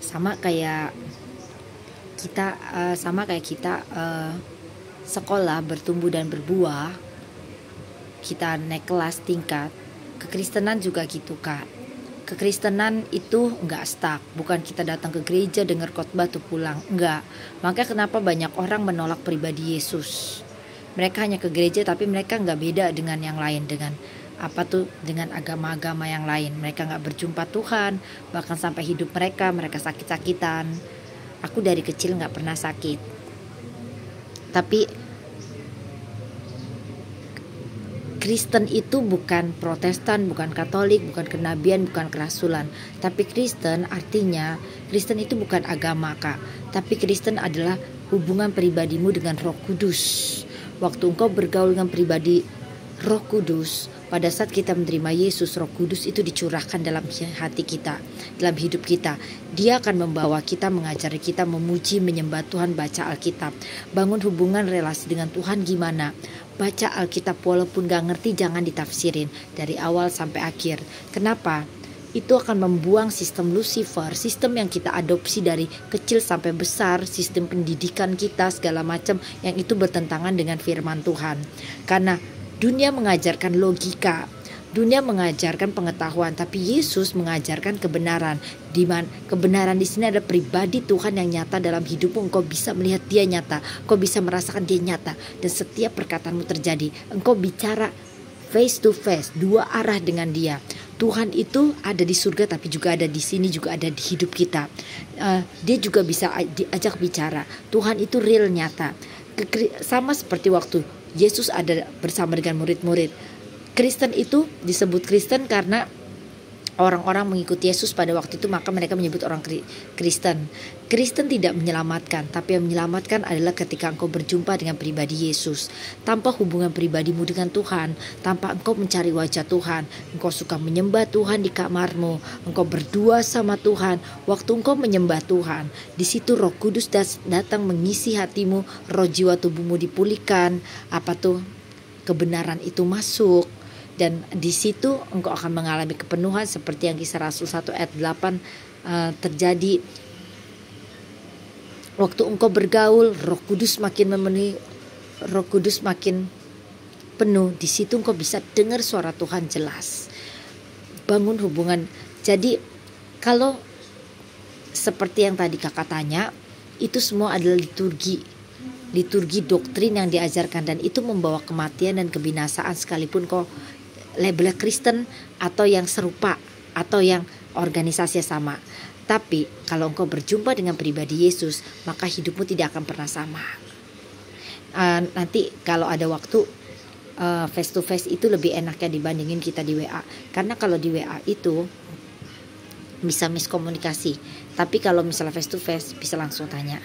Sama kayak kita sekolah bertumbuh dan berbuah, kita naik kelas tingkat. Kekristenan juga gitu, Kak. Kekristenan itu nggak stuck, bukan kita datang ke gereja dengar khotbah tuh pulang, enggak. Makanya kenapa banyak orang menolak pribadi Yesus. Mereka hanya ke gereja tapi mereka nggak beda dengan yang lain, dengan agama-agama yang lain. Mereka nggak berjumpa Tuhan, bahkan sampai hidup mereka sakit-sakitan. Aku dari kecil nggak pernah sakit, tapi Kristen itu bukan Protestan, bukan Katolik, bukan kenabian, bukan kerasulan. Tapi Kristen itu bukan agama, Kak. Tapi Kristen adalah hubungan pribadimu dengan Roh Kudus. Waktu engkau bergaul dengan pribadi Roh Kudus, pada saat kita menerima Yesus, Roh Kudus itu dicurahkan dalam hati kita, dalam hidup kita. Dia akan membawa kita, mengajari kita memuji, menyembah Tuhan, baca Alkitab. Bangun hubungan relasi dengan Tuhan gimana? Baca Alkitab walaupun gak ngerti, jangan ditafsirin dari awal sampai akhir. Kenapa? Itu akan membuang sistem Lucifer, sistem yang kita adopsi dari kecil sampai besar, sistem pendidikan kita segala macam yang itu bertentangan dengan firman Tuhan. Karena dunia mengajarkan logika, dunia mengajarkan pengetahuan, tapi Yesus mengajarkan kebenaran. Di mana kebenaran di sini ada pribadi Tuhan yang nyata dalam hidupmu. Engkau bisa melihat Dia nyata, engkau bisa merasakan Dia nyata, dan setiap perkataanmu terjadi. Engkau bicara face to face, dua arah dengan Dia. Tuhan itu ada di surga, tapi juga ada di sini, juga ada di hidup kita. Dia juga bisa diajak bicara. Tuhan itu real, nyata. Sama seperti waktu Yesus ada bersama dengan murid-murid. Kristen itu disebut Kristen karena orang-orang mengikuti Yesus pada waktu itu, maka mereka menyebut orang Kristen. Kristen tidak menyelamatkan, tapi yang menyelamatkan adalah ketika engkau berjumpa dengan pribadi Yesus. Tanpa hubungan pribadimu dengan Tuhan, tanpa engkau mencari wajah Tuhan, engkau suka menyembah Tuhan di kamarmu, engkau berdua sama Tuhan, waktu engkau menyembah Tuhan, di situ Roh Kudus datang mengisi hatimu, roh jiwa tubuhmu dipulihkan, kebenaran itu masuk. Dan di situ engkau akan mengalami kepenuhan seperti yang Kisah Rasul 1 ayat 8 terjadi. Waktu engkau bergaul, Roh Kudus makin memenuhi, Roh Kudus makin penuh. Di situ engkau bisa dengar suara Tuhan jelas. Bangun hubungan. Jadi kalau seperti yang tadi kakak tanya, itu semua adalah liturgi doktrin yang diajarkan, dan itu membawa kematian dan kebinasaan sekalipun kau labelnya Kristen atau yang serupa atau yang organisasi sama. Tapi kalau engkau berjumpa dengan pribadi Yesus, maka hidupmu tidak akan pernah sama. Nanti kalau ada waktu face to face itu lebih enaknya dibandingin kita di WA. Karena kalau di WA itu bisa miskomunikasi, tapi kalau misalnya face to face bisa langsung tanya.